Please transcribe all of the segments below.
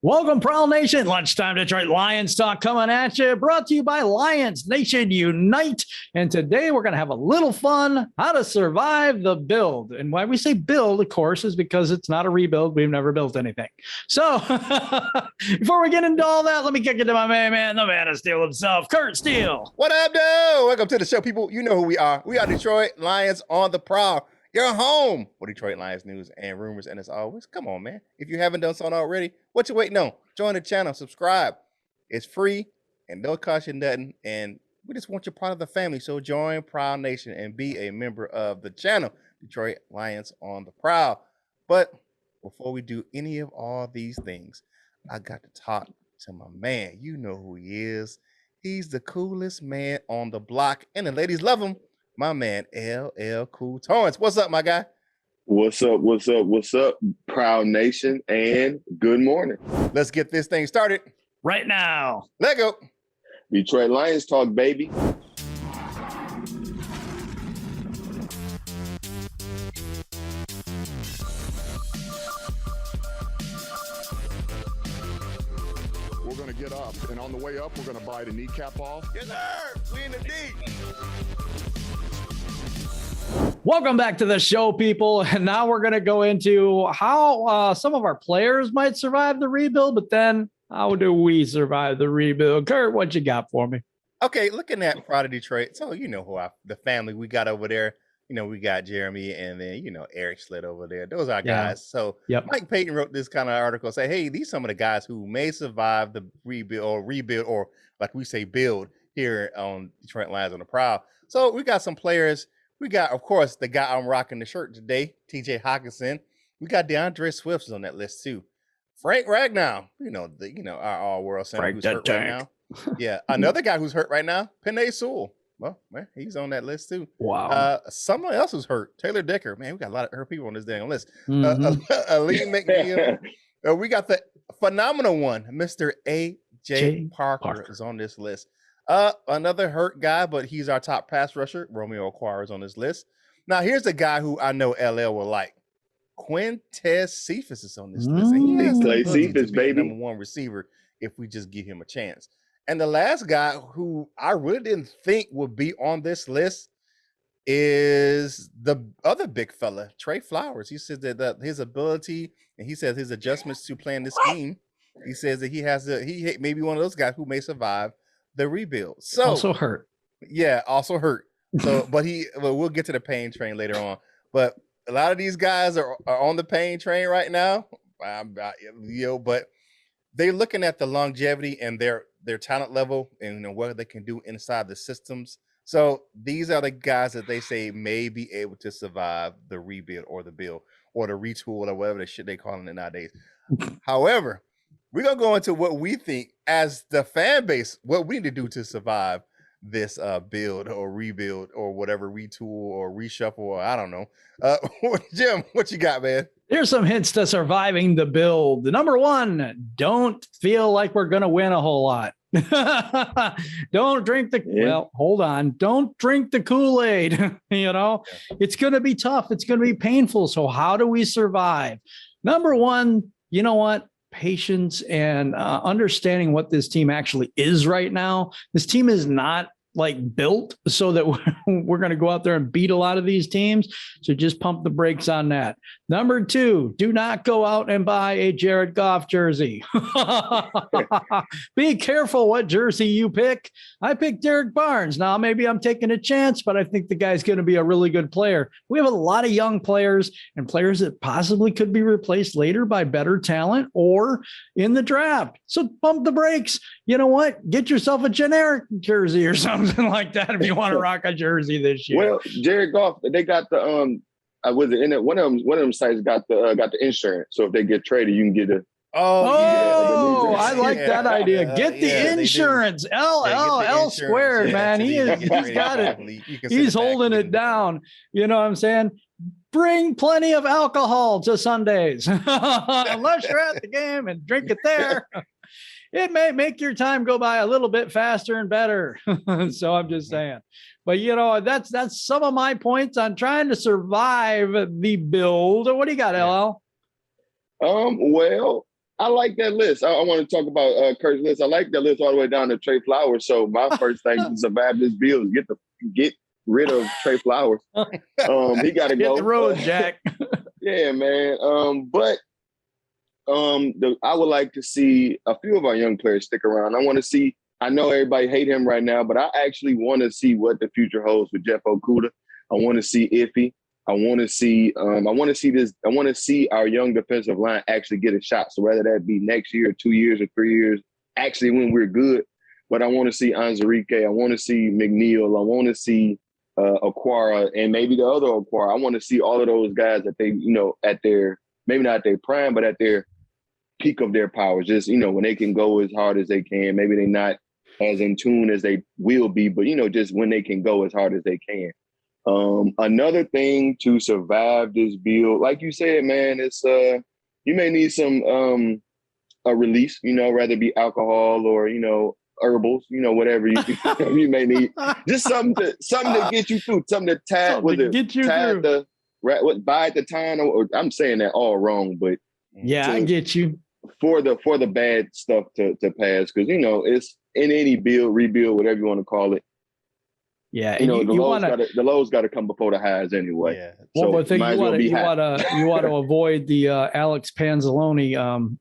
Welcome, Prowl Nation. Lunchtime Detroit Lions talk coming at you. Brought to you by Lions Nation Unite. And today we're going to have a little fun. How to survive the build. And why we say build, of course, is because it's not a rebuild. We've never built anything. So before we get into all that, let me kick it to my main man, the man of Steele himself, Curt Steele. What up, dude? Welcome to the show, people. You know who we are. We are Detroit Lions on the Prowl. You're home for Detroit Lions news and rumors. And as always, come on, man. If you haven't done so already, what you waiting on? Join the channel, subscribe. It's free and don't cost you nothing. And we just want you part of the family. So join Prowl Nation and be a member of the channel, Detroit Lions on the Prowl. But before we do any of all these things, I got to talk to my man. You know who he is. He's the coolest man on the block, and the ladies love him. My man, LL Cool Torrance. What's up, my guy? What's up? What's up? What's up, Proud Nation, and good morning. Let's get this thing started right now. Let go. Detroit Lions talk, baby. We're going to get up, and on the way up, we're going to bite a kneecap off. Yes, sir. We in the deep. Welcome back to the show, people. And now we're going to go into how some of our players might survive the rebuild, but then how do we survive the rebuild? Curt, what you got for me? Okay, looking at Proud of Detroit. So, you know who the family we got over there. You know, we got Jeremy and then, Eric Slid over there. Those are our guys. So Mike Payton wrote this kind of article, say, hey, these are some of the guys who may survive the rebuild, or like we say, build here on Detroit Lions on the Prowl. So we got some players. We got, of course, the guy I'm rocking the shirt today, TJ Hawkinson. We got DeAndre Swift on that list too. Frank Ragnow, our all-world center who's hurt right now. Yeah, another guy who's hurt right now, Penei Sewell. Well, man, he's on that list too. Wow. Someone else who's hurt, Taylor Decker. Man, we got a lot of hurt people on this dang list. Lee McNeil. We got the phenomenal one, Mr. A.J. Parker is on this list. Another hurt guy, but he's our top pass rusher. Romeo Okwara is on this list. Now, here's a guy who I know LL will like. Quintez Cephas is on this list. And he has the ability to be number one receiver if we just give him a chance. And the last guy who I really didn't think would be on this list is the other big fella, Trey Flowers. He says that his ability, and he says his adjustments to playing this scheme, he says that he may be one of those guys who may survive the rebuild. So also hurt. Yeah, also hurt. So, but we'll get to the pain train later on. But a lot of these guys are on the pain train right now. But they're looking at the longevity and their talent level and what they can do inside the systems. So these are the guys that they say may be able to survive the rebuild or the build or the retool or whatever the shit they calling it nowadays. However, we're going to go into what we think as the fan base, what we need to do to survive this build or rebuild or whatever, retool or reshuffle, or I don't know. Jim, what you got, man? Here's some hints to surviving the build. Number one, don't feel like we're going to win a whole lot. Don't drink hold on. Don't drink the Kool-Aid. It's going to be tough. It's going to be painful. So how do we survive? Number one, you know what? Patience and understanding what this team actually is right now. This team is not like built so that we're going to go out there and beat a lot of these teams. So just pump the brakes on that. Number two, do not go out and buy a Jared Goff jersey. Be careful what jersey you pick. I picked Derek Barnes. Now, maybe I'm taking a chance, but I think the guy's going to be a really good player. We have a lot of young players and players that possibly could be replaced later by better talent or in the draft. So pump the brakes. You know what? Get yourself a generic jersey or something like that if you want to rock a jersey this year. Well, Jared Goff, they got the was it in it? One of them sites got the insurance. So if they get traded, you can get a. I like that idea. Get the insurance. L squared, man. He's got it. He's holding it down. You know what I'm saying? Bring plenty of alcohol to Sundays, unless you're at the game and drink it there. It may make your time go by a little bit faster and better. So I'm just saying. But, that's some of my points on trying to survive the build. What do you got, LL? Well, I like that list. I want to talk about Curt's list. I like that list all the way down to Trey Flowers. So my first thing to survive this bill is get rid of Trey Flowers. He got to go. Hit the road, Jack. Yeah, man. I would like to see a few of our young players stick around. I want to see. I know everybody hate him right now, but I actually want to see what the future holds with Jeff Okuda. I want to see Iffy. I want to see. I want to see this. I want to see our young defensive line actually get a shot. So whether that be next year, 2 years, or 3 years, actually when we're good. But I want to see Anzarike. I want to see McNeil. I want to see Aquara and maybe the other Aquara. I want to see all of those guys that they, at their maybe not their prime, but at their peak of their powers. Just when they can go as hard as they can. Maybe they're not as in tune as they will be, but just when they can go as hard as they can. Another thing to survive this build, like you said, man, it's you may need some a release, rather be alcohol or herbals, whatever you may need. Just something to get you through, something to tide with it. Get you through. Bide the time. Or I'm saying that all wrong, but yeah, I get you. For the bad stuff to pass, because it's in any rebuild, whatever you want to call it. Yeah, the lows got to come before the highs anyway. Yeah. Well, but you want to avoid the Alex Panzalone.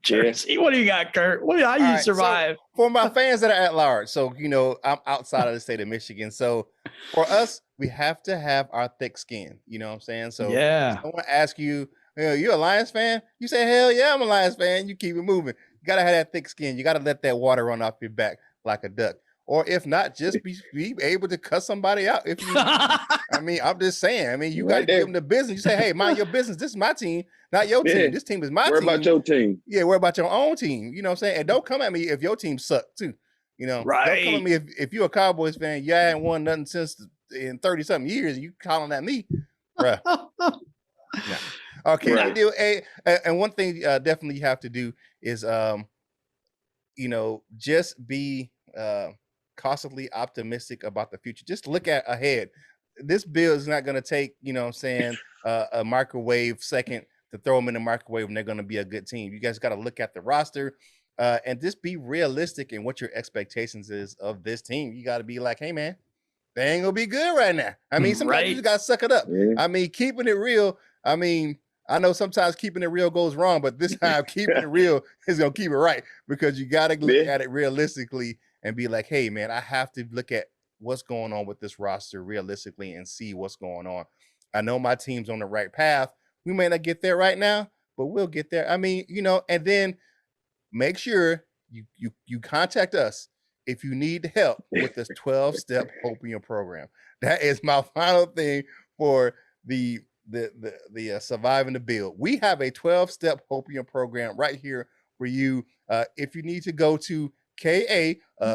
Jersey. What do you got, Curt? How do you survive? So for my fans that are at large, so I'm outside of the state of Michigan. So for us, we have to have our thick skin. You know what I'm saying? So yeah, I want to ask you. You're a Lions fan? You say, hell yeah, I'm a Lions fan. You keep it moving. You got to have that thick skin. You got to let that water run off your back like a duck. Or if not, just be able to cuss somebody out. If you, I'm just saying. You got to give them the business. You say, hey, mind your business. This is my team, not your team. This team is my team. Worry about your team. Yeah, worry about your own team. You know what I'm saying? And don't come at me if your team sucks too. Right. Don't come at me if you're a Cowboys fan. You haven't won nothing since in 30-something years. You calling at me, bruh. Yeah. Okay, right. And one thing definitely you have to do is, just be constantly optimistic about the future. Just look ahead. This bill is not going to take, a microwave second to throw them in the microwave and they're going to be a good team. You guys got to look at the roster and just be realistic in what your expectations is of this team. You got to be like, hey, man, they ain't going to be good right now. Sometimes you just got to suck it up. Yeah. Keeping it real. I know sometimes keeping it real goes wrong, but this time keeping it real is going to keep it right, because you got to look at it realistically and be like, hey, man, I have to look at what's going on with this roster realistically and see what's going on. I know my team's on the right path. We may not get there right now, but we'll get there. And then make sure you contact us if you need help with this 12-step Hopium program. That is my final thing for the surviving the build. We have a 12-step Hopium program right here for you. If you need to go to KA,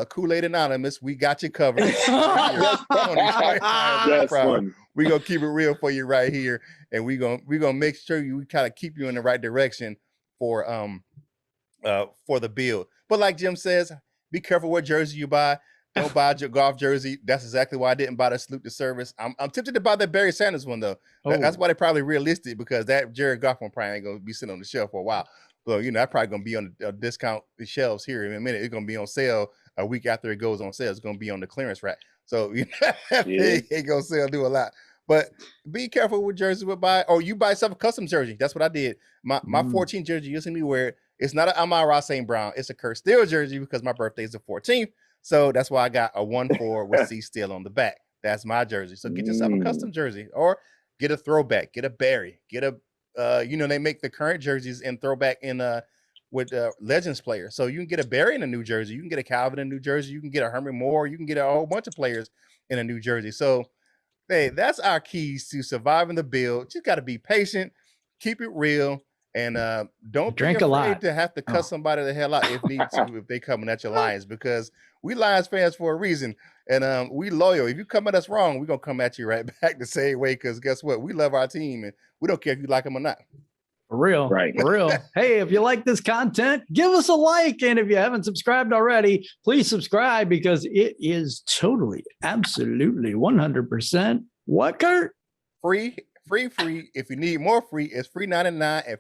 Kool-Aid Anonymous, we got you covered. That's funny. We're gonna keep it real for you right here, and we're gonna make sure we kind of keep you in the right direction for the build. But like Jim says, be careful what jersey you buy. Don't buy your golf jersey. That's exactly why I didn't buy the Salute the Service. I'm tempted to buy that Barry Sanders one though. That's why they probably realistic, because that Jared Goff one probably ain't gonna be sitting on the shelf for a while. So that's probably gonna be on the discount shelves here in a minute. It's gonna be on sale a week after it goes on sale. It's gonna be on the clearance rack. So it ain't gonna sell do a lot. But be careful with jerseys we buy. Or you buy yourself a custom jersey. That's what I did. My 14 jersey, you'll see me wear it. It's not an Amon-Ra St. Brown. It's a Curt Steele jersey because my birthday is the 14th. So that's why I got a 1-4 with C Steele on the back. That's my jersey. So get yourself a custom jersey, or get a throwback, get a Barry, get a they make the current jerseys in throwback in with Legends players. So you can get a Barry in a new jersey, you can get a Calvin in a new jersey, you can get a Herman Moore, you can get a whole bunch of players in a new jersey. So hey, that's our keys to surviving the build. Just got to be patient, keep it real, and don't drink be a afraid lot to have to cuss somebody the hell out if need to, if they coming at your Lions, because we Lions fans for a reason, and we loyal. If you come at us wrong, we're gonna come at you right back the same way, because guess what? We love our team, and we don't care if you like them or not. For real. Right. For real. Hey, if you like this content, give us a like. And if you haven't subscribed already, please subscribe, because it is totally, absolutely 100% what, Curt? Free. If you need more free, it's free 99 at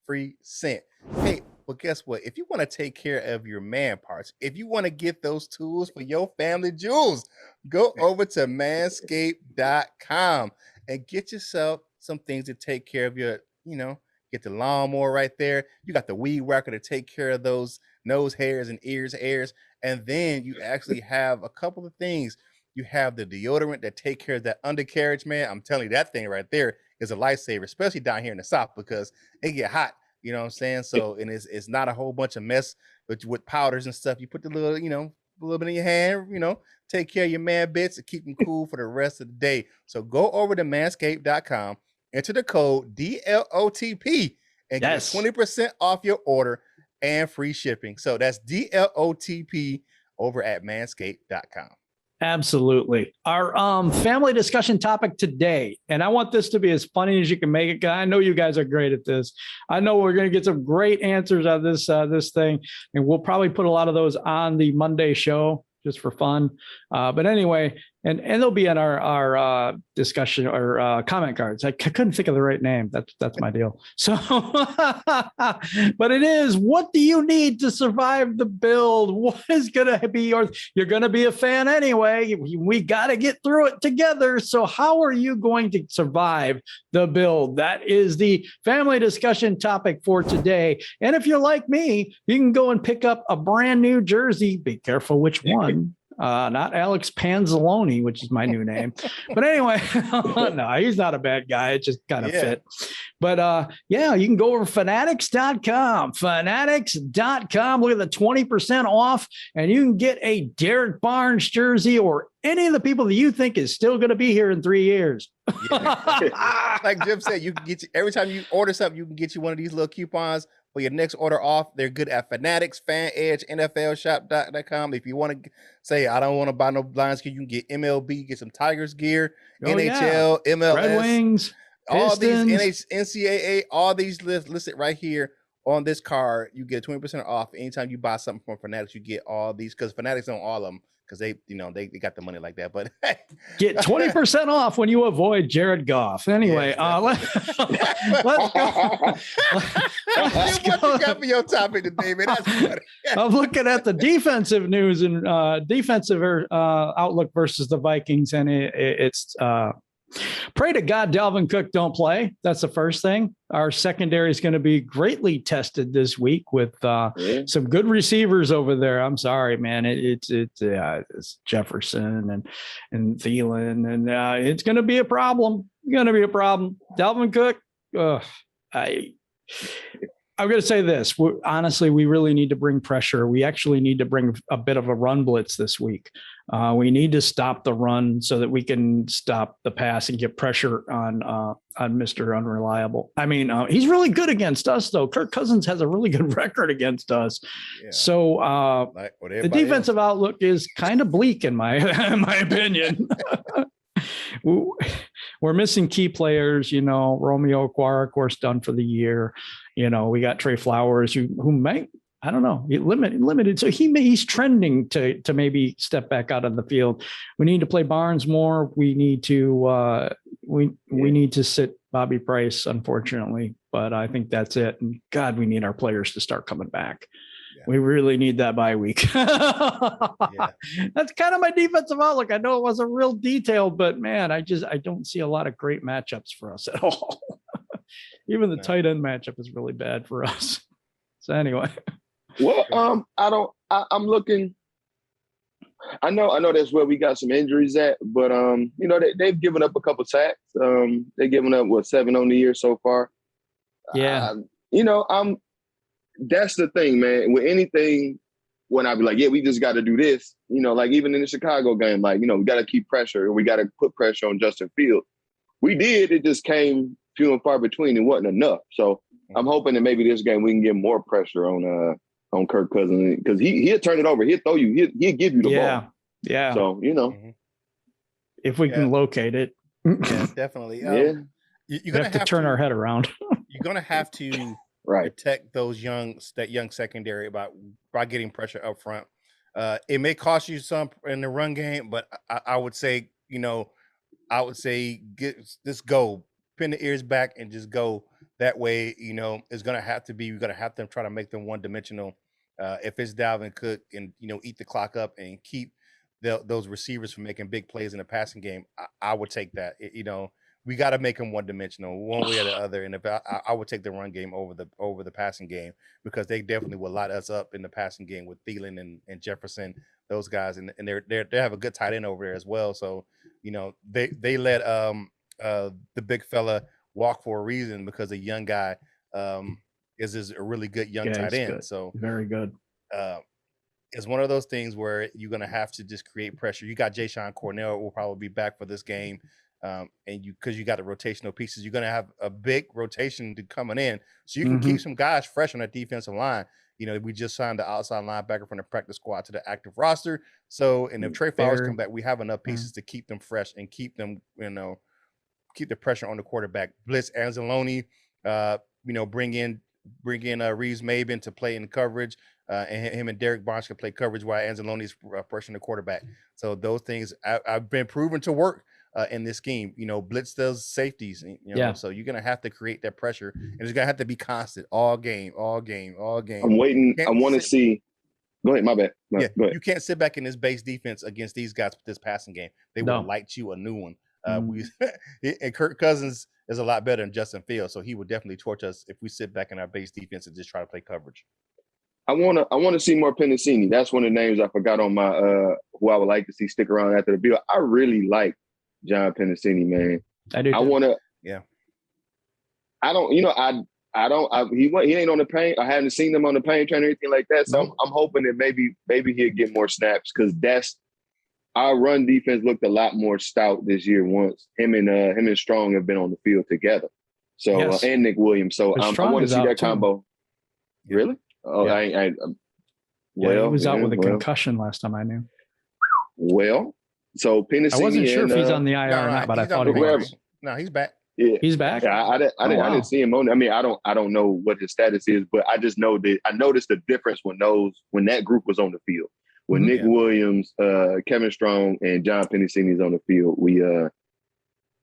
free cent. Hey, but guess what? If you want to take care of your man parts, if you want to get those tools for your family jewels, go over to manscaped.com and get yourself some things to take care of your, get the lawnmower right there. You got the weed whacker to take care of those nose hairs and ears hairs. And then you actually have a couple of things. You have the deodorant that take care of that undercarriage, man. I'm telling you, that thing right there is a lifesaver, especially down here in the South because it get hot. You know what I'm saying? So, and it's not a whole bunch of mess, but with powders and stuff, you put the little, a little bit in your hand, take care of your man bits and keep them cool for the rest of the day. So go over to manscaped.com, enter the code DLOTP and get 20% off your order and free shipping. So that's DLOTP over at manscaped.com. Absolutely. Our family discussion topic today, and I want this to be as funny as you can make it. I know you guys are great at this. I know we're going to get some great answers out of this thing, and we'll probably put a lot of those on the Monday show just for fun. But anyway, and they'll be in our discussion or comment cards. I couldn't think of the right name. That's my deal. So, but it is, what do you need to survive the build? What is going to be you're going to be a fan anyway. We got to get through it together. So how are you going to survive the build? That is the family discussion topic for today. And if you're like me, you can go and pick up a brand new jersey. Be careful which one. Not Alex Panzalone, which is my new name. But anyway, no, he's not a bad guy. It just kind of fit. But yeah, you can go over fanatics.com. Fanatics.com. Look at the 20% off, and you can get a Derek Barnes jersey or any of the people that you think is still going to be here in 3 years. Like Jim said, you can get every time you order something, you can get you one of these little coupons for your next order off. They're good at Fanatics, Fan Edge, NFLshop.com. If you want to say, I don't want to buy no Lions gear, you can get MLB, get some Tigers gear, NHL, MLS, Red Wings, all Pistons. these NCAA, all these listed right here on this card. You get 20% off anytime you buy something from Fanatics. You get all these because Fanatics own all of them. Because they got the money like that, but get 20% off when you avoid Jared Goff. Anyway, let's go. What you got for your topic today, man? That's funny. I'm looking at the defensive news and defensive outlook versus the Vikings, and it's pray to God Dalvin Cook don't play. That's the first thing. Our secondary is going to be greatly tested this week with some good receivers over there. I'm sorry, man. It's Jefferson and Thielen, and it's going to be a problem. Dalvin Cook. I'm going to say this. Honestly, we really need to bring pressure. We actually need to bring a bit of a run blitz this week. We need to stop the run so that we can stop the pass and get pressure on Mr. Unreliable. I mean, he's really good against us, though. Kirk Cousins has a really good record against us. Yeah. So the defensive outlook is kind of bleak in my opinion. We're missing key players, Romeo Okwara, of course, done for the year. We got Trey Flowers, who might, I don't know, limited. So he's trending to maybe step back out of the field. We need to play Barnes more. We need to we need to sit Bobby Price, unfortunately. But I think that's it. And God, we need our players to start coming back. Yeah. We really need that bye week. That's kind of my defensive outlook. I know it wasn't real detailed, but man, I don't see a lot of great matchups for us at all. Even the tight end matchup is really bad for us. So anyway. Well, I'm looking. I know that's where we got some injuries at, but they've given up a couple sacks. They've given up 7 on the year so far. Yeah. That's the thing, man. With anything, when I be like, yeah, we just got to do this, like even in the Chicago game, like, we got to keep pressure. We got to put pressure on Justin Fields. We did. It just came few and far between. It wasn't enough. So I'm hoping that maybe this game we can get more pressure on Kirk Cousins, because he'll turn it over. He'll throw you. He'll give you the ball. Yeah. So, if we can locate it. Yeah, definitely. You're going to have to turn our head around. You're going to have to protect that young secondary by getting pressure up front. It may cost you some in the run game, but I would say, just go, pin the ears back and just go That way, you know, it's going to have to be, you're going to have to try to make them one dimensional. If it's Dalvin Cook and, you know, eat the clock up and keep those receivers from making big plays in the passing game, I would take that. You know, we got to make them one dimensional one way or the other. And if I would take the run game over the passing game, because they definitely will light us up in the passing game with Thielen and Jefferson, those guys. And they have a good tight end over there as well. So, you know, they let the big fella walk for a reason, because the young guy is a really good young tight end. Good. So very good. It's one of those things where you're going to have to just create pressure. You got Jayshon Cornell will probably be back for this game. And because you got the rotational pieces, you're going to have a big rotation coming in, so you can keep some guys fresh on that defensive line. You know, we just signed the outside linebacker from the practice squad to the active roster. So, and if Trey Flowers come back, we have enough pieces to keep them fresh and keep them, you know, keep the pressure on the quarterback. Blitz Anzalone, you know, bring in Reeves Maben to play in coverage, and him and Derek Barnes can play coverage while Anzalone's pressuring the quarterback. So those things I've been proven to work in this scheme. You know, blitz does safeties, you know, so you're gonna have to create that pressure, and it's gonna have to be constant all game. I'm waiting. I want to see. Go ahead, my bad. Go ahead. You can't sit back in this base defense against these guys with this passing game. They will light you a new one. And Kirk Cousins is a lot better than Justin Fields, so he would definitely torch us if we sit back in our base defense and just try to play coverage. I wanna see more Pennicini. That's one of the names I forgot on my who I would like to see stick around after the bill. I really like John Pennicini, man. I do. I wanna. Yeah. I don't. You know, I don't. He ain't on the paint. I haven't seen him on the paint train or anything like that. So I'm hoping that maybe he'll get more snaps, because that's our run defense looked a lot more stout this year once him and Strong have been on the field together. So and Nick Williams. So I want to see that combo. Yeah. Really? Oh, yeah. He was out with a concussion last time I knew. Well, so Pennicini. I wasn't sure if he's on the IR or not, but I thought he was. No, he's back. Yeah, he's back. Yeah, I didn't see him on. I mean, I don't know what his status is, but I just know that I noticed the difference when that group was on the field. When Nick Williams, Kevin Strong, and John Pennicini is on the field,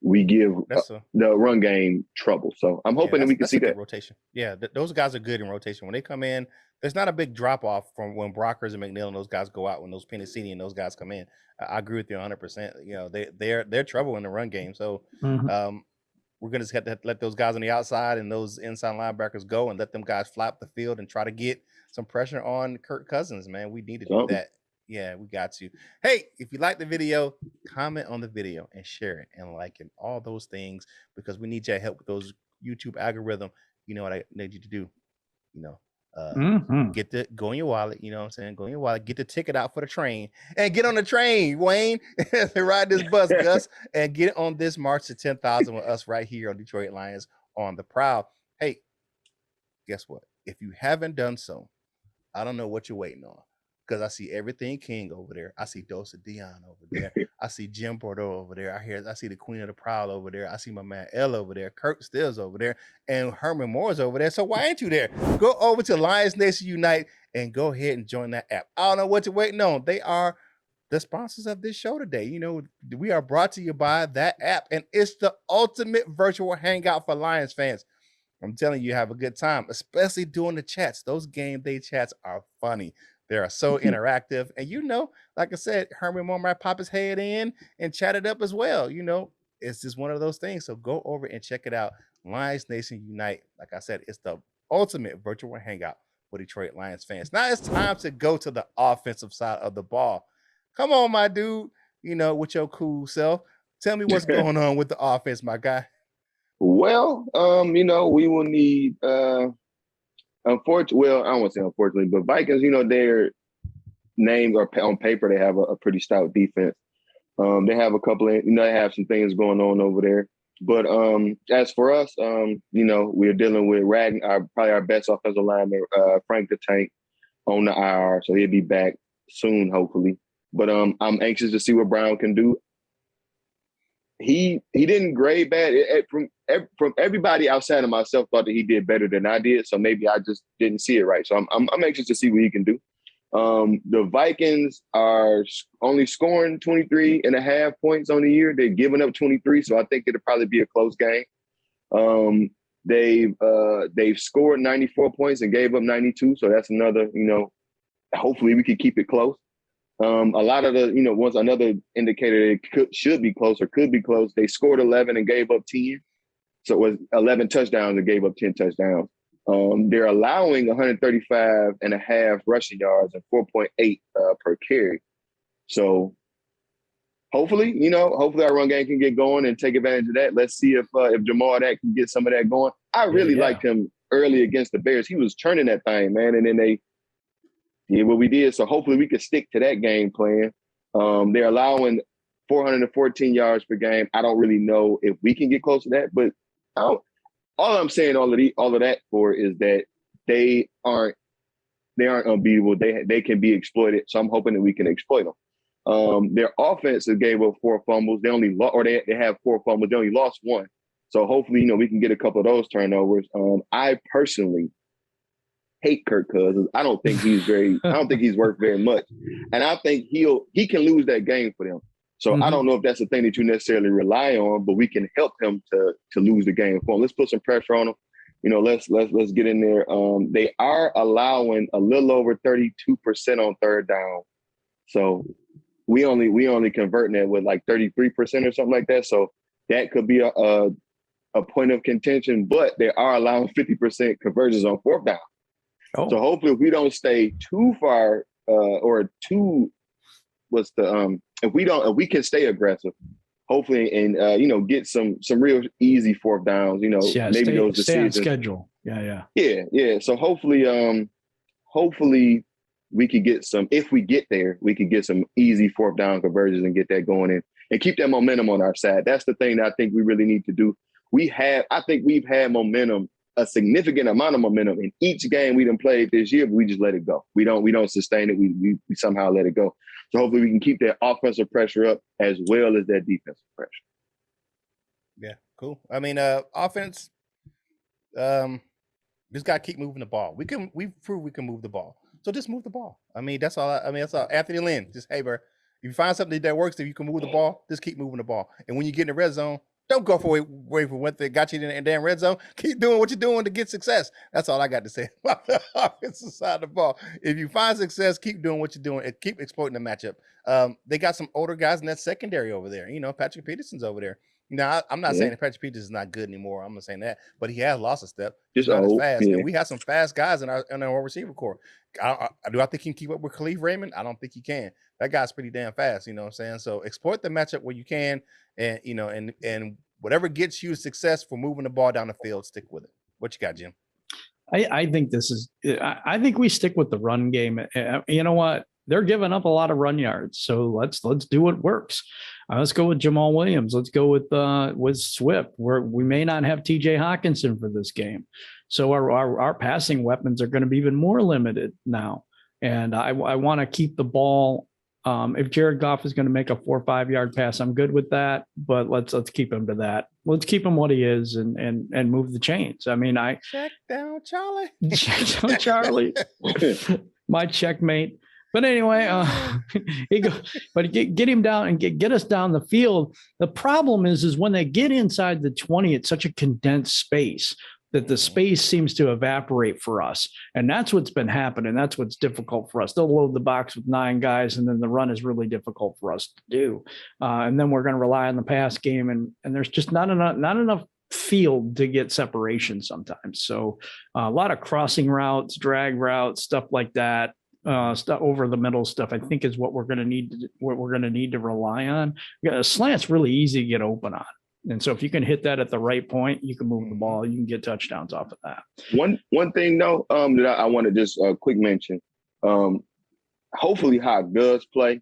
we give the run game trouble. So I'm hoping that we can see that rotation. Yeah, those guys are good in rotation. When they come in, there's not a big drop off from when Brockers and McNeil and those guys go out. When those Pennicini and those guys come in, I agree with you 100%. You know, they're trouble in the run game. So we're gonna just have to let those guys on the outside and those inside linebackers go, and let them guys flap the field and try to get some pressure on Kirk Cousins. Man, we need to do that. Yeah, we got to. Hey, if you like the video, comment on the video and share it and like it, all those things, because we need your help with those YouTube algorithm. You know what I need you to do? You know, go in your wallet. You know what I'm saying? Go in your wallet, get the ticket out for the train, and get on the train, Wayne. Ride this bus, Gus, and get on this march to 10,000 with us right here on Detroit Lions on the Prowl. Hey, guess what? If you haven't done so, I don't know what you're waiting on. Because I see Everything King over there. I see Dosa Dion over there. I see Jim Bordeaux over there. I see the Queen of the Prowl over there. I see my man L over there. Kurt Stills over there. And Herman Moore's over there. So why ain't you there? Go over to Lions Nation Unite and go ahead and join that app. I don't know what you're waiting on. They are the sponsors of this show today. You know, we are brought to you by that app. And it's the ultimate virtual hangout for Lions fans. I'm telling you, have a good time, especially during the chats. Those game day chats are funny. They are so interactive. And, you know, like I said, Herman Moore might pop his head in and chat it up as well. You know, it's just one of those things. So go over and check it out. Lions Nation Unite. Like I said, it's the ultimate virtual hangout for Detroit Lions fans. Now it's time to go to the offensive side of the ball. Come on, my dude, you know, with your cool self. Tell me what's going on with the offense, my guy. Well, you know, we will need unfortunately, well, I don't want to say unfortunately, but Vikings, you know, their names are on paper. They have a pretty stout defense. They have a couple of, you know, they have some things going on over there. But as for us, you know, we're dealing with probably our best offensive lineman, Frank the Tank, on the IR. So he'll be back soon, hopefully. But I'm anxious to see what Brown can do. He didn't grade bad. From everybody outside of myself thought that he did better than I did. So maybe I just didn't see it right. So I'm anxious to see what he can do. The Vikings are only scoring 23.5 points on the year. They're giving up 23. So I think it'll probably be a close game. They've scored 94 points and gave up 92. So that's another, hopefully we could keep it close. A lot of the, once another indicator should be close or could be close, they scored 11 and gave up 10. So it was 11 touchdowns and gave up 10 touchdowns. They're allowing 135 and a half rushing yards and 4.8 per carry. So hopefully our run game can get going and take advantage of that. Let's see if Jamal that can get some of that going. I really liked him early against the Bears. He was turning that thing, man. And then they did what we did. So hopefully we can stick to that game plan. They're allowing 414 yards per game. I don't really know if we can get close to that, but all I'm saying all of that for is that they aren't unbeatable. They can be exploited. So I'm hoping that we can exploit them. Their offense gave up 4 fumbles. They have 4 fumbles. They only lost 1. So hopefully, we can get a couple of those turnovers. I personally hate Kirk Cousins. I don't think he's worth very much. And I think he can lose that game for them. So I don't know if that's the thing that you necessarily rely on, but we can help him to lose the game for him. Let's put some pressure on him. Let's get in there. They are allowing a little over 32% on third down. So we only converting it with like 33% or something like that. So that could be a point of contention, but they are allowing 50% conversions on fourth down. Oh. So hopefully if we don't stay too far if we can stay aggressive, hopefully and get some real easy fourth downs, maybe those decisions. Stay on schedule. Yeah. So hopefully we could get if we get there, we could get some easy fourth down conversions and get that going in and keep that momentum on our side. That's the thing that I think we really need to do. I think we've had momentum, a significant amount of momentum in each game we done played this year, but we just let it go. We don't sustain it. We somehow let it go. So hopefully we can keep that offensive pressure up as well as that defensive pressure. Yeah, cool. I mean, offense, just got to keep moving the ball. We've proved we can move the ball. So just move the ball. I mean, that's all. That's all. Anthony Lynn, just, hey, bro, if you find something that works, if you can move the ball, just keep moving the ball. And when you get in the red zone, don't go away from what they got you in the damn red zone. Keep doing what you're doing to get success. That's all I got to say about the offensive side of the ball. If you find success, keep doing what you're doing and keep exploiting the matchup. They got some older guys in that secondary over there. Patrick Peterson's over there. Now, I'm not saying that Patrick Peterson is not good anymore. I'm not saying that, but he has lost a step. He's not as fast. Yeah. And we have some fast guys in our receiver core. Do I think he can keep up with Khalif Raymond? I don't think he can. That guy's pretty damn fast. You know what I'm saying? So exploit the matchup where you can, and and whatever gets you success for moving the ball down the field, stick with it. What you got, Jim? I think I think we stick with the run game. You know what? They're giving up a lot of run yards. So let's do what works. Let's go with Jamal Williams. Let's go with Swift. We may not have TJ Hawkinson for this game. So our passing weapons are going to be even more limited now. And I want to keep the ball. If Jared Goff is going to make a 4 or 5 yard pass, I'm good with that. But let's keep him to that. Let's keep him what he is and move the chains. I mean, check down Charlie. Check down Charlie. My checkmate. But anyway, get him down and get us down the field. The problem is when they get inside the 20, it's such a condensed space that the space seems to evaporate for us. And that's what's been happening. That's what's difficult for us. They'll load the box with 9 guys, and then the run is really difficult for us to do. And then we're going to rely on the pass game, and there's just not enough field to get separation sometimes. So a lot of crossing routes, drag routes, stuff like that. Stuff over the middle stuff, I think, is what we're going to need to rely on. A slant's really easy to get open on. And so if you can hit that at the right point, you can move the ball. You can get touchdowns off of that. One thing though, that I want to just quick mention. Hopefully Hawk does play,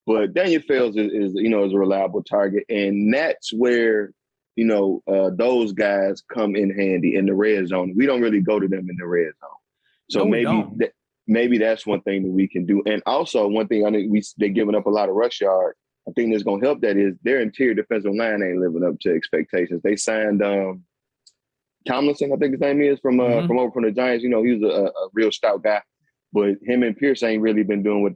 but Daniel Fields is a reliable target, and that's where those guys come in handy in the red zone. We don't really go to them in the red zone, so maybe that's one thing that we can do. And also one thing, I think they're giving up a lot of rush yards. I think that's going to help that is their interior defensive line ain't living up to expectations. They signed Tomlinson, I think his name is, from over from the Giants. He was a real stout guy, but him and Pierce ain't really been doing what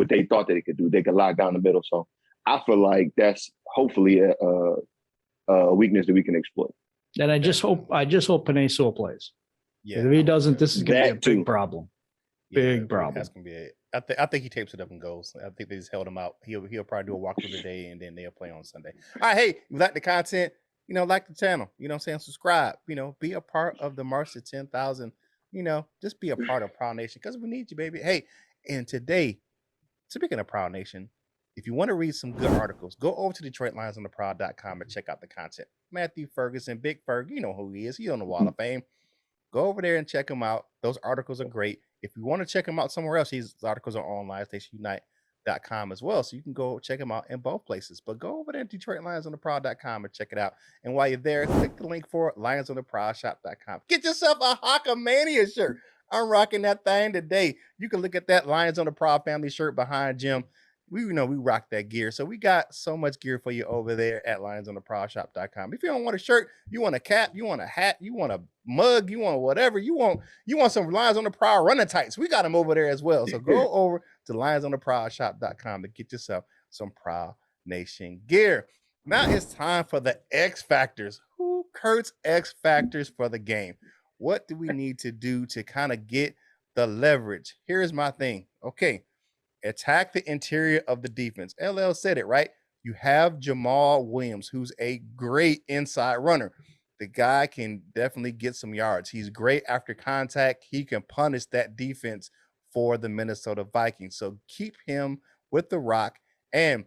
they thought they could do. They could lock down the middle. So I feel like that's hopefully a weakness that we can exploit. And I just hope Panay Sewell plays. Yeah. If he doesn't, this is going to be a That too. big problem. Yeah, Big problem. That's gonna be it. I think he tapes it up and goes. I think they just held him out. He'll probably do a walkthrough today, and then they'll play on Sunday. All right, hey, you like the content? Like the channel. You know what I'm saying? Subscribe. Be a part of the March to 10,000. Just be a part of Prowl Nation because we need you, baby. Hey, and today, speaking of Prowl Nation, if you want to read some good articles, go over to DetroitLionsOnTheProwl.com and check out the content. Matthew Ferguson, Big Ferg, you know who he is. He's on the Wall of Fame. Go over there and check him out. Those articles are great. If you want to check him out somewhere else, his articles are online, stationunite.com as well. So you can go check him out in both places. But go over there to DetroitLionsOnTheProwl.com and check it out. And while you're there, click the link for LionsOnTheProwlShop.com. Get yourself a Hawkamania shirt. I'm rocking that thing today. You can look at that Lions on the Prowl family shirt behind Jim. We rock that gear. So we got so much gear for you over there at LionsOnTheProwlShop.com. If you don't want a shirt, you want a cap, you want a hat, you want a mug, you want whatever, you want some Lions on the Prowl running tights. We got them over there as well. So go over to LionsOnTheProwlShop.com to get yourself some Prowl Nation gear. Now it's time for the X Factors. Who Curt's X Factors for the game? What do we need to do to kind of get the leverage? Here's my thing. Okay. Attack the interior of the defense. LL said it, right? You have Jamal Williams, who's a great inside runner. The guy can definitely get some yards. He's great after contact. He can punish that defense for the Minnesota Vikings. So keep him with the rock. And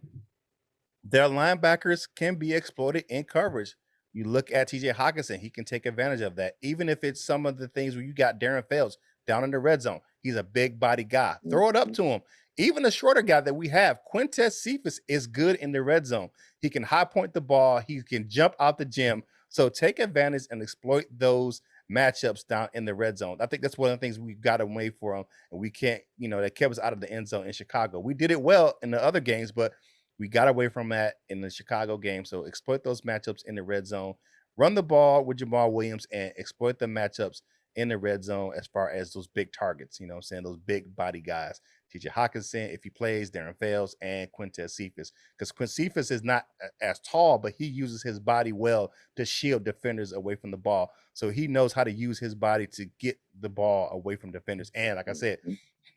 their linebackers can be exploited in coverage. You look at TJ Hawkinson, he can take advantage of that. Even if it's some of the things where you got Darren Fells down in the red zone. He's a big body guy. Throw it up to him. Even the shorter guy that we have, Quintez Cephas, is good in the red zone. He can high point the ball. He can jump out the gym. So take advantage and exploit those matchups down in the red zone. I think that's one of the things we got away from, and we can't, that kept us out of the end zone in Chicago. We did it well in the other games, but we got away from that in the Chicago game. So exploit those matchups in the red zone. Run the ball with Jamal Williams and exploit the matchups in the red zone as far as those big targets, those big body guys. TJ Hawkinson, if he plays, Darren Fells, and Quintez Cephas. Because Cephas is not as tall, but he uses his body well to shield defenders away from the ball. So he knows how to use his body to get the ball away from defenders. And like I said,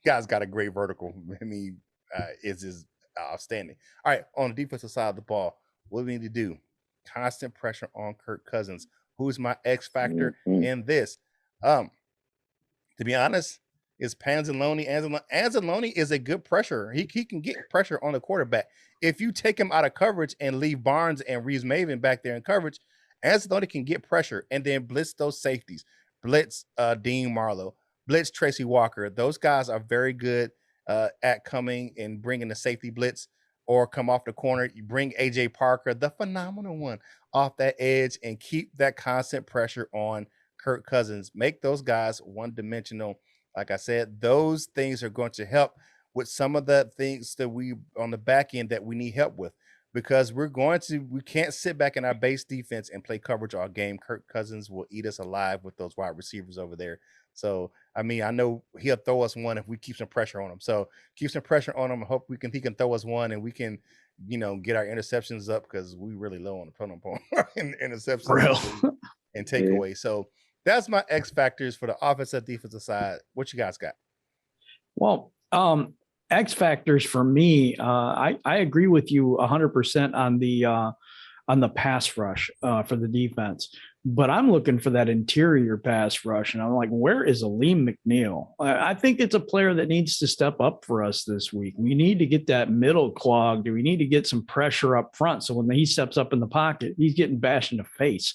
guy's got a great vertical. Is outstanding. All right, on the defensive side of the ball, what do we need to do? Constant pressure on Kirk Cousins. Who's my X factor in this? To be honest, is Panzalone. Anzalone is a good pressure. He can get pressure on the quarterback. If you take him out of coverage and leave Barnes and Reeves Maven back there in coverage, Anzalone can get pressure and then blitz those safeties. Blitz Dean Marlowe. Blitz Tracy Walker. Those guys are very good at coming and bringing the safety blitz or come off the corner. You bring AJ Parker, the phenomenal one, off that edge and keep that constant pressure on Kirk Cousins. Make those guys one-dimensional. Like I said, those things are going to help with some of the things that we on the back end that we need help with, because we can't sit back in our base defense and play coverage all game. Kirk Cousins will eat us alive with those wide receivers over there. So, I know he'll throw us one if we keep some pressure on him. So keep some pressure on him. I hope he can throw us one and we can, get our interceptions up, because we really low on the totem pole in interceptions and takeaway. So that's my X factors for the offensive defensive side. What you guys got? Well, X factors for me, I agree with you 100% on the pass rush for the defense, but I'm looking for that interior pass rush, and I'm like, where is Aleem McNeil? I think it's a player that needs to step up for us this week. We need to get that middle clogged. We need to get some pressure up front, so when he steps up in the pocket, he's getting bashed in the face.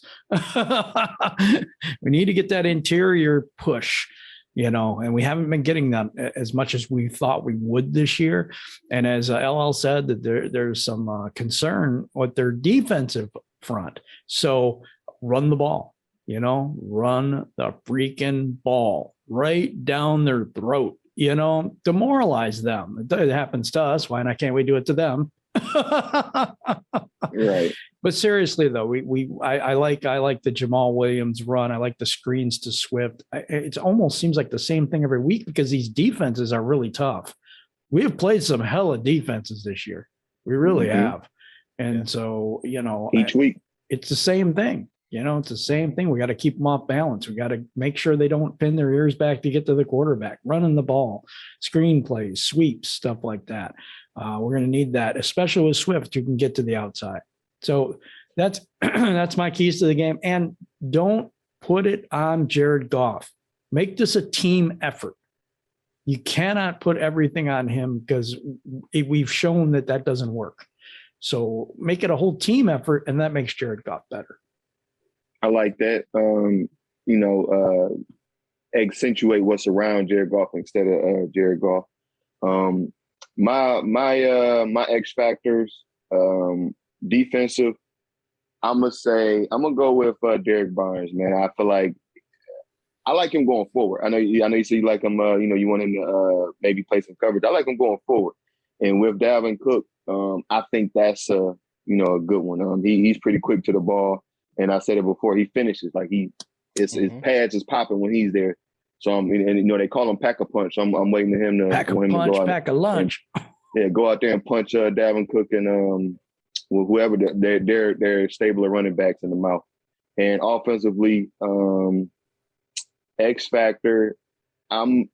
We need to get that interior push. And we haven't been getting them as much as we thought we would this year. And as LL said, that there's some concern with their defensive front. So run the ball, run the freaking ball right down their throat, demoralize them. It happens to us. Why not? Can't we do it to them? Right. But seriously though, I like the Jamal Williams run. I like the screens to Swift. It almost seems like the same thing every week, because these defenses are really tough. We have played some hella defenses this year. We really have. And so, each week it's the same thing. It's the same thing. We got to keep them off balance. We got to make sure they don't pin their ears back to get to the quarterback, running the ball, screen plays, sweeps, stuff like that. We're going to need that, especially with Swift, who can get to the outside. So that's that's my keys to the game. And don't put it on Jared Goff. Make this a team effort. You cannot put everything on him because we've shown that doesn't work. So make it a whole team effort, and that makes Jared Goff better. I like that. Accentuate what's around Jared Goff instead of Jared Goff. My X factors, defensive. I'm gonna go with Derek Barnes, man. I feel like I like him going forward. I know you say you like him. You want him to maybe play some coverage. I like him going forward, and with Dalvin Cook, I think that's a good one. He's pretty quick to the ball. And I said it before, he finishes like his pads is popping when he's there. So they call him pack a punch. So I'm waiting for him to pack a punch, pack a lunch. Go out there and punch Dalvin Cook and whoever their stable of running backs in the mouth. And offensively, X factor, I'll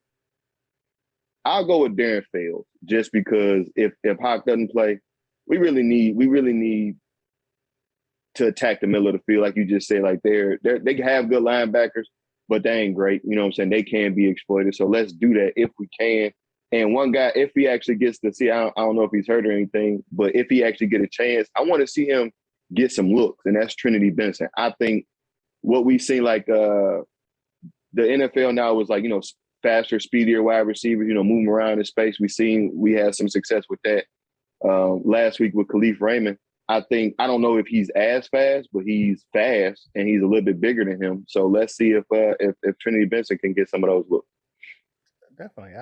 go with Darren Fields just because if Hawk doesn't play, we really need to attack the middle of the field, like you just said. Like they have good linebackers, but they ain't great. You know what I'm saying? They can be exploited. So let's do that if we can. And one guy, if he actually gets to see, I don't know if he's hurt or anything, but if he actually get a chance, I want to see him get some looks, and that's Trinity Benson. I think what we see, like the NFL now is like, faster, speedier wide receivers, moving around in space. We had some success with that last week with Khalif Raymond. I don't know if he's as fast, but he's fast and he's a little bit bigger than him. So let's see if Trinity Benson can get some of those looks. Definitely.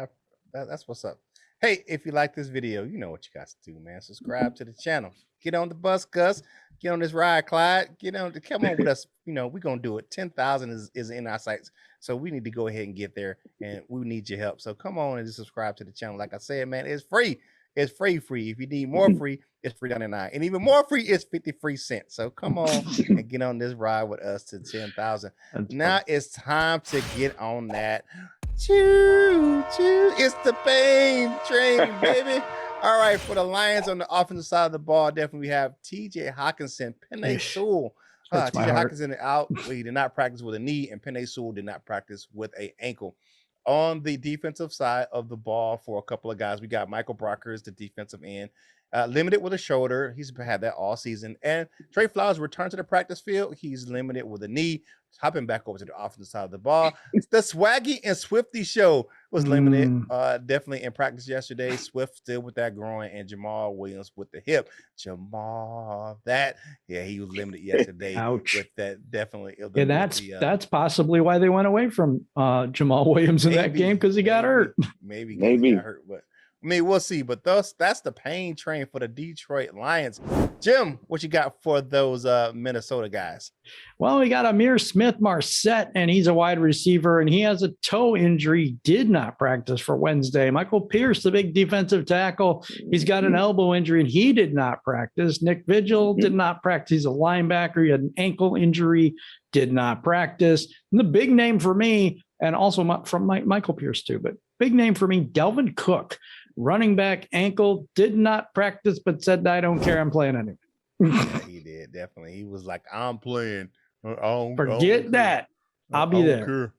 That's what's up. Hey, if you like this video, you know what you got to do, man. Subscribe to the channel. Get on the bus, Gus. Get on this ride, Clyde. Come on with us. We're going to do it. 10,000 is in our sights. So we need to go ahead and get there, and we need your help. So come on and just subscribe to the channel. Like I said, man, it's free. It's free. If you need more free, it's $3.99. And even more free, it's 50 free cents. So come on and get on this ride with us to 10,000. Now it's time to get on that. Choo, choo. It's the pain train, baby. All right, for the Lions on the offensive side of the ball, definitely we have TJ Hawkinson, Penei Sewell. TJ Hawkinson out. He did not practice with a knee, and Penei Sewell did not practice with an ankle. On the defensive side of the ball, for a couple of guys, we got Michael Brockers, the defensive end, limited with a shoulder. He's had that all season. And Trey Flowers returned to the practice field. He's limited with a knee. Hopping back over to the offensive side of the ball. The Swaggy and Swifty show was limited, definitely in practice yesterday. Swift still with that groin, and Jamal Williams with the hip. He was limited yesterday. Ouch. With that, definitely. Yeah, that's possibly why they went away from Jamal Williams in that game, because he got hurt. Maybe he got hurt, but we'll see. But that's the pain train for the Detroit Lions. Jim, what you got for those Minnesota guys? Well, we got Amir Smith-Marset, and he's a wide receiver, and he has a toe injury. Did not practice for Wednesday. Michael Pierce, the big defensive tackle, he's got an elbow injury, and he did not practice. Nick Vigil did not practice. He's a linebacker. He had an ankle injury, did not practice. And the big name for me, and also from Michael Pierce too, but big name for me, Delvin Cook. Running back, ankle, did not practice, but said, I don't care, I'm playing anyway. Yeah, he did, definitely. He was like, I'm playing. Forget that. I'll be there.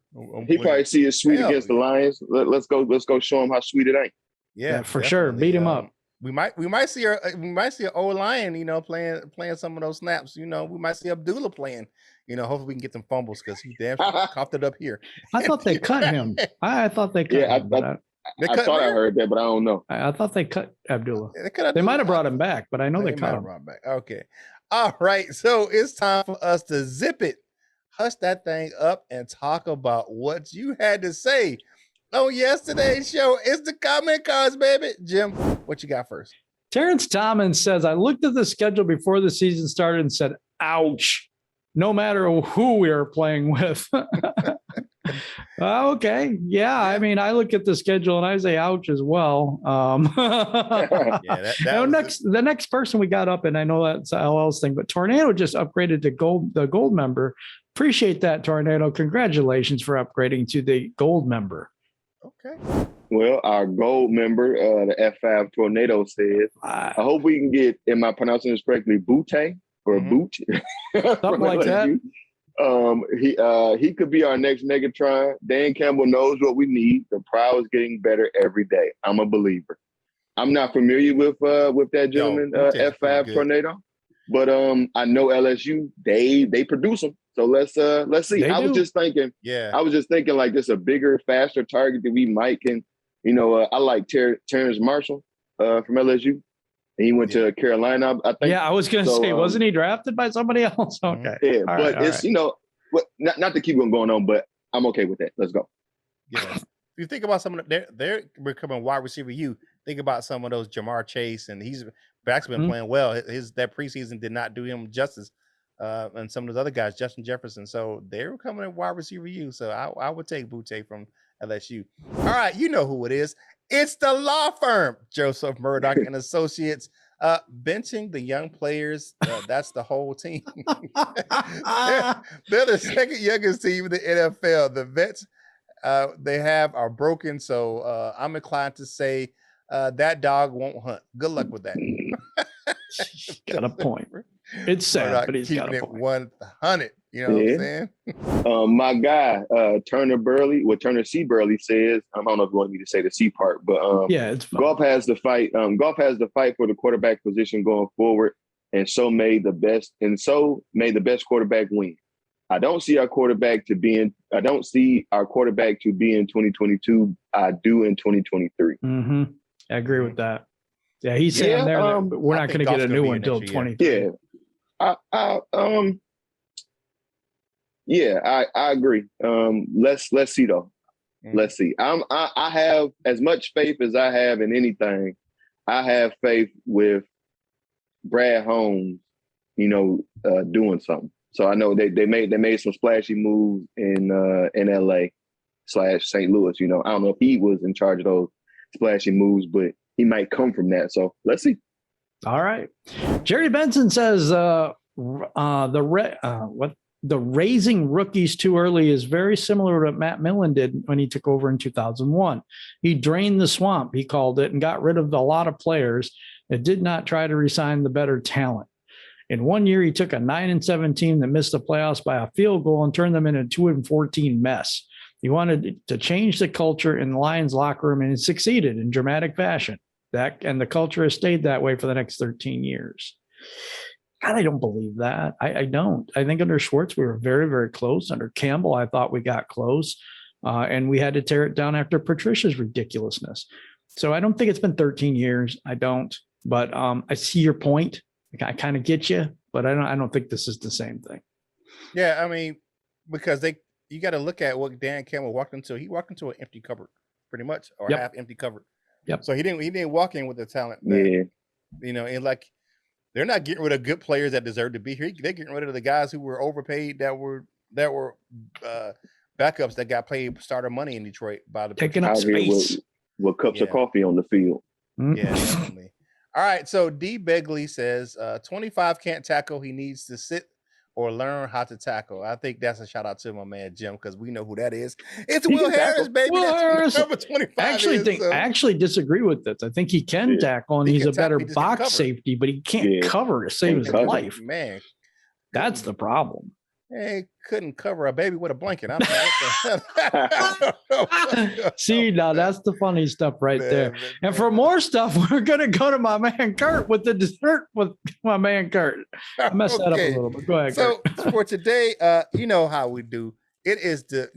He probably see it sweet against the Lions. Let's go show him how sweet it ain't. Yeah, for sure. Beat him up. We might see an old Lion, playing some of those snaps. We might see Abdullah playing. Hopefully we can get some fumbles because he definitely coughed it up here. I thought they cut him. I thought they cut him. I thought I heard that, but I don't know. I thought they cut Abdullah. They might have brought him back, but I know they cut him. Okay. All right. So it's time for us to zip it, hush that thing up, and talk about what you had to say on yesterday's show. It's the comment cards, baby. Jim, what you got first? Terrence Thomas says, I looked at the schedule before the season started and said, ouch, no matter who we are playing with. Okay. Yeah. I mean, I look at the schedule and I say ouch as well. Yeah, the next person we got up, and I know that's a LL's thing, but Tornado just upgraded to the gold member. Appreciate that, Tornado. Congratulations for upgrading to the gold member. Okay. Well, our gold member, the F5 Tornado says, I hope we can get, am I pronouncing this correctly, Butte or Boot? Something like that. He could be our next Megatron. Dan Campbell knows what we need. The Prowl is getting better every day. I'm a believer. I'm not familiar with that gentleman, F5 Tornado, but I know LSU. They produce them. So let's see. I was just thinking like this a bigger, faster target that we might can. I like Terrence Marshall from LSU. And he went to Carolina, I think. Yeah, I was going to say, wasn't he drafted by somebody else? Okay. Yeah, but it's, not to keep going on, but I'm okay with that. Let's go. Yeah. If you think about some of they're becoming wide receiver. You think about some of those Jamar Chase, and he's actually been playing well. That preseason did not do him justice. And some of those other guys, Justin Jefferson. So they're coming at wide receiver. So I would take Butte from LSU. All right, you know who it is. It's the law firm, Joseph Murdoch and Associates, benching the young players. That's the whole team. they're the second youngest team in the NFL. The vets they have are broken. So I'm inclined to say that dog won't hunt. Good luck with that. Got a point. It's sad, but he's got a point. 100. You know what I'm saying? My guy, Turner Burley, what Turner C. Burley says, I don't know if you want me to say the C part, but it's fine. Golf has the fight. Golf has the fight for the quarterback position going forward, and so made the best quarterback win. I don't see our quarterback to be in 2022. I do in 2023. Mm-hmm. I agree with that. Yeah, he's saying there that we're not going to get a new one until 2023. Yeah. I agree. Let's see though. Let's see. I have as much faith as I have in anything. I have faith with Brad Holmes, doing something. So I know they made some splashy moves in LA/St. Louis. I don't know if he was in charge of those splashy moves, but he might come from that. So let's see. All right. Jerry Benson says the raising rookies too early is very similar to what Matt Millen did when he took over in 2001. He drained the swamp, he called it, and got rid of a lot of players that did not try to re-sign the better talent. In 1 year, he took a 9-7 team that missed the playoffs by a field goal and turned them into a 2-14 mess. He wanted to change the culture in the Lions locker room, and it succeeded in dramatic fashion. And the culture has stayed that way for the next 13 years. God, I don't believe that. I don't. I think under Schwartz, we were very, very close. Under Campbell, I thought we got close. And we had to tear it down after Patricia's ridiculousness. So I don't think it's been 13 years. I don't. But I see your point. I kind of get you, but I don't think this is the same thing. Yeah, I mean, because you got to look at what Dan Campbell walked into. He walked into an empty cupboard, pretty much, or half empty cupboard. Yep. So he didn't walk in with the talent. And like they're not getting rid of good players that deserve to be here. They're getting rid of the guys who were overpaid that were backups that got paid starter money in Detroit by the taking up space with cups of coffee on the field. Yeah, definitely. All right. So D Begley says 25 can't tackle. He needs to sit or learn how to tackle. I think that's a shout out to my man Jim, because we know who that is. It's Will Harris, baby. Will Harris. Number 25. I actually disagree with this. I think he can tackle, and he's a better box safety, but he can't cover to save his life. Man, that's the problem. He couldn't cover a baby with a blanket. I'm See, now that's the funny stuff right there. And for more stuff, we're going to go to my man Curt with the dessert with my man Curt. I messed that up a little bit. Go ahead, Curt. So for today, you know how we do. It is the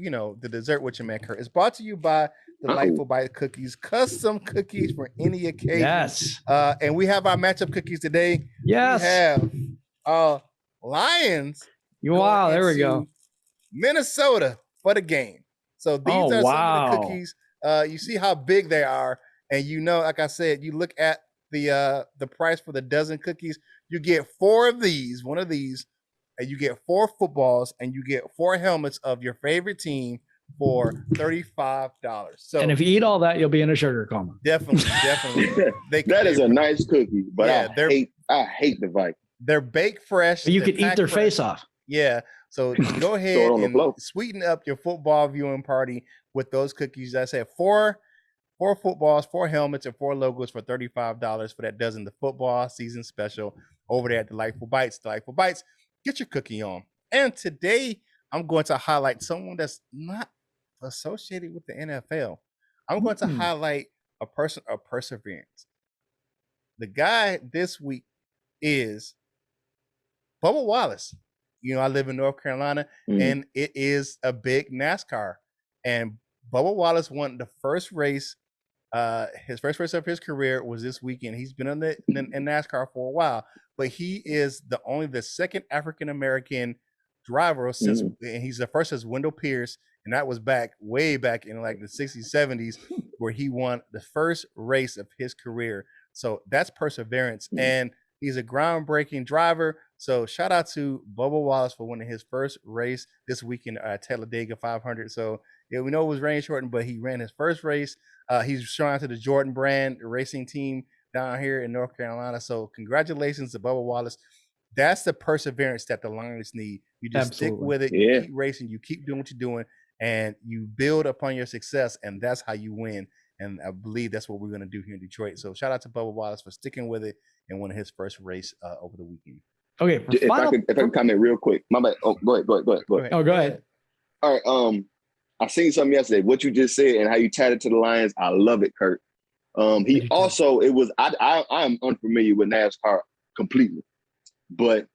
dessert with your man Curt. It's brought to you by Delightful Bite Cookies, custom cookies for any occasion. Yes. And we have our matchup cookies today. Yes. We have Lions. Wow, there we go. Minnesota for the game. So these are some of the cookies. You see how big they are, and like I said, you look at the price for the dozen cookies. You get 4 of these, one of these, and you get 4 footballs, and you get 4 helmets of your favorite team for $35. So, and if you eat all that, you'll be in a sugar coma. Definitely. That is a nice cookie, but Yeah, I hate the Vikings. They're baked fresh. You could eat their face off. Yeah. So go ahead and sweeten up your football viewing party with those cookies. I said four footballs, 4 helmets, and 4 logos for $35 for that dozen. The football season special over there at Delightful Bites. Delightful Bites, get your cookie on. And today I'm going to highlight someone that's not associated with the NFL. I'm going to highlight a person of perseverance. The guy this week is Bubba Wallace. You know, I live in North Carolina, and it is a big NASCAR. And Bubba Wallace won the first race. His first race of his career was this weekend. He's been in NASCAR for a while, but he is the second African American driver since, and he's the first since Wendell Pierce, and that was way back in like the 60s, 70s, where he won the first race of his career. So that's perseverance, and he's a groundbreaking driver. So shout out to Bubba Wallace for winning his first race this weekend at Talladega 500. So yeah, we know it was rain shortened, but he ran his first race. He's showing out to the Jordan brand racing team down here in North Carolina. So congratulations to Bubba Wallace. That's the perseverance that the Lions need. You just stick with it. You keep racing. You keep doing what you're doing, and you build upon your success, and that's how you win. And I believe that's what we're going to do here in Detroit. So shout out to Bubba Wallace for sticking with it and winning his first race over the weekend. Okay. If I could comment real quick. My bad. Oh, go ahead. Oh, go ahead. All right. I seen something yesterday. What you just said and how you chatted to the Lions. I love it, Curt. He also, I am unfamiliar with NASCAR completely. But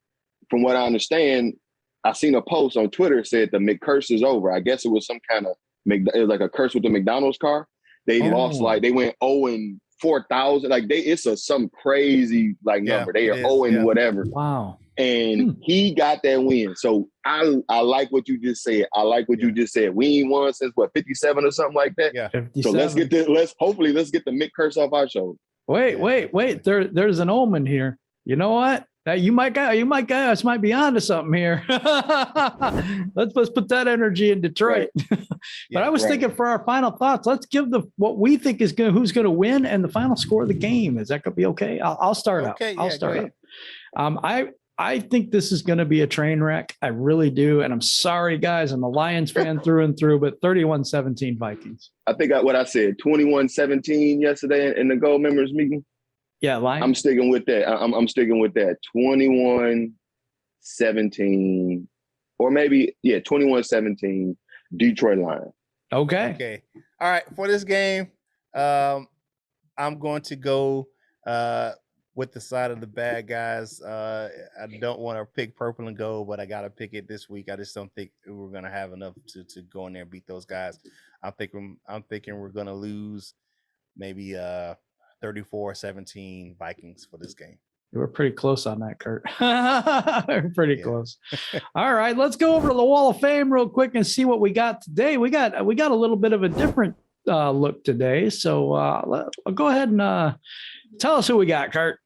from what I understand, I seen a post on Twitter said the McCurse is over. I guess it was some kind of, it was like a curse with the McDonald's car. They lost, like they went 0-4,000. Like it's some crazy number. They are 0 whatever. Wow. And he got that win. So I like what you just said. You just said. We ain't won since 57 or something like that. Yeah. 57. So let's get the Mick Curse off our shoulder. Wait. There's an omen here. You know what? You guys might be onto something here. let's put that energy in Detroit. Right. But I was thinking for our final thoughts, let's give what we think is who's going to win and the final score of the game. Is that going to be okay? I'll start out. I'll start out. I think this is going to be a train wreck. I really do. And I'm sorry, guys. I'm a Lions fan through and through, but 31-17 Vikings. I think what I said, 21-17 yesterday in the Gold Members meeting. Yeah, Lions. I'm sticking with that. I'm sticking with that. 21-17, or maybe 21-17 Detroit Lions. Okay. All right. For this game, I'm going to go with the side of the bad guys. I don't want to pick purple and gold, but I got to pick it this week. I just don't think we're going to have enough to go in there and beat those guys. I'm thinking we're going to lose maybe 34-17 Vikings for this game. You were pretty close on that, Curt. Pretty close. All right, let's go over to the Wall of Fame real quick and see what we got today. We got a little bit of a different look today. So I'll go ahead and tell us who we got, Curt.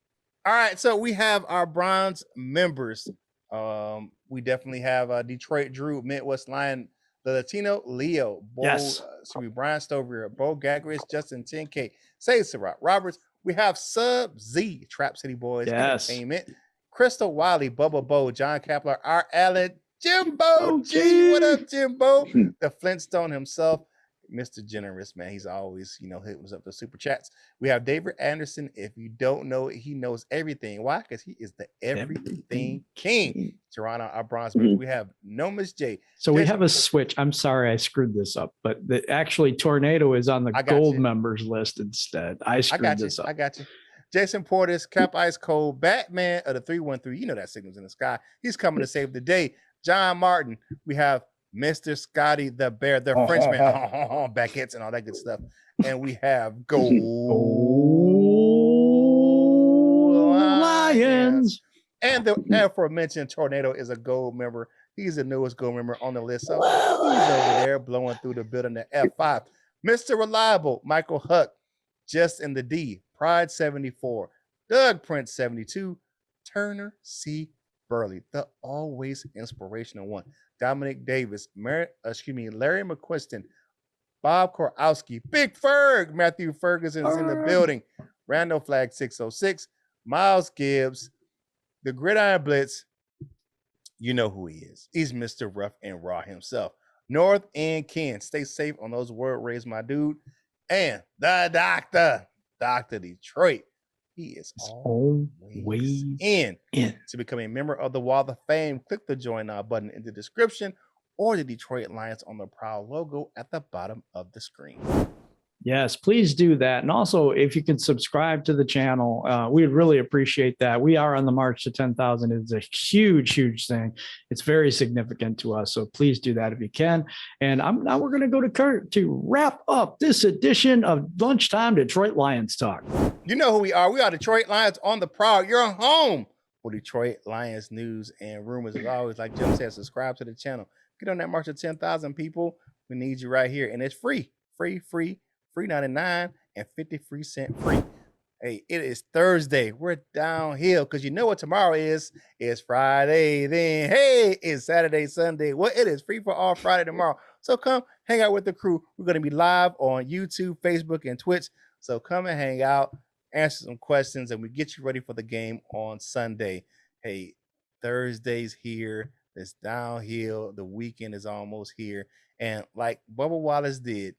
All right, so we have our bronze members. We definitely have Detroit Drew, Midwest Lion, the Latino Leo, Brian Stover, Bo Gagris, Justin 10K, Say Surratt Roberts. We have Sub Z, Trap City Boys Entertainment, Crystal Wiley, Bubba Bo, John Kapler, our Allen, Jimbo G. What up, Jimbo? The Flintstone himself, Mr. Generous, man. He's always, hitting us up the super chats. We have David Anderson. If you don't know it, he knows everything. Why? Because he is the everything king. Toronto, our bronze member. We have No Miss J. So we have a switch. I'm sorry I screwed this up, but actually Tornado is on the gold members list instead. I screwed this up. I got you. Jason Portis, Cap Ice Cold, Batman of the 313. You know that signal's in the sky. He's coming to save the day. John Martin. We have Mr. Scotty the Bear, the Frenchman, backets and all that good stuff. And we have Gold Lions. And the aforementioned Tornado is a gold member. He's the newest gold member on the list. So he's over there blowing through the building at F5. Mr. Reliable, Michael Huck, Just in the D, Pride 74, Doug Prince 72, Turner C. Burley, the always inspirational one, Dominic Davis, Larry McQuiston, Bob Korowski, Big Ferg, Matthew Ferguson's in the building, Randall Flag 606, Miles Gibbs, the Gridiron Blitz. You know who he is. He's Mr. Rough and Raw himself. North End Ken, stay safe on those word rays, my dude. And the doctor, Dr. Detroit. He is always in. To become a member of the Wall of Fame, click the Join Now button in the description or the Detroit Lions on the Prowl logo at the bottom of the screen. Yes, please do that. And also, if you can subscribe to the channel, we'd really appreciate that. We are on the march to 10,000. It's a huge, huge thing. It's very significant to us. So please do that if you can. And now we're going to go to Curt to wrap up this edition of Lunchtime Detroit Lions Talk. You know who we are. We are Detroit Lions on the Prowl. You're home for Detroit Lions news and rumors. As always, like Jim said, subscribe to the channel. Get on that march to 10,000 people. We need you right here. And it's free, free 99 and 50 free cent free. Hey, it is Thursday. We're downhill because you know what tomorrow is. It's Friday. Then, hey, it's Saturday, Sunday. Well, it is free for all Friday tomorrow. So come hang out with the crew. We're going to be live on YouTube, Facebook, and Twitch. So come and hang out, answer some questions, and we get you ready for the game on Sunday. Hey, Thursday's here. It's downhill. The weekend is almost here. And like Bubba Wallace did,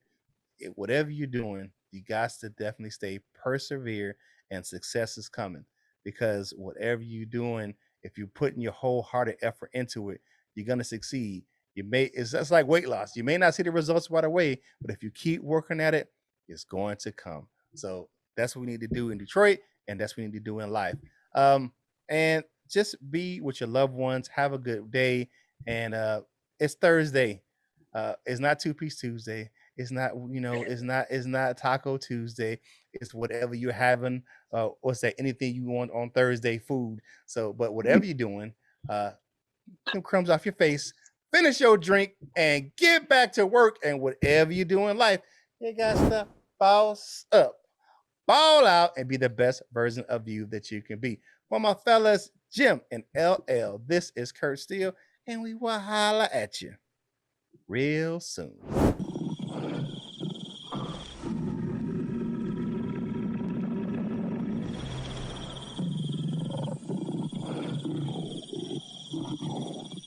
whatever you're doing, you got to definitely stay persevere, and success is coming. Because whatever you're doing, if you're putting your wholehearted effort into it, you're gonna succeed. It's just like weight loss. You may not see the results right away, but if you keep working at it, it's going to come. So that's what we need to do in Detroit, and that's what we need to do in life. And just be with your loved ones. Have a good day. And it's Thursday. It's not Two-Piece Tuesday. It's not, it's not Taco Tuesday. It's whatever you're having. What's that? Anything you want on Thursday food. So, but whatever you're doing, some crumbs off your face, finish your drink, and get back to work. And whatever you do in life, you got to boss up, ball out, and be the best version of you that you can be. For my fellas, Jim and LL, this is Curt Steele, and we will holla at you real soon.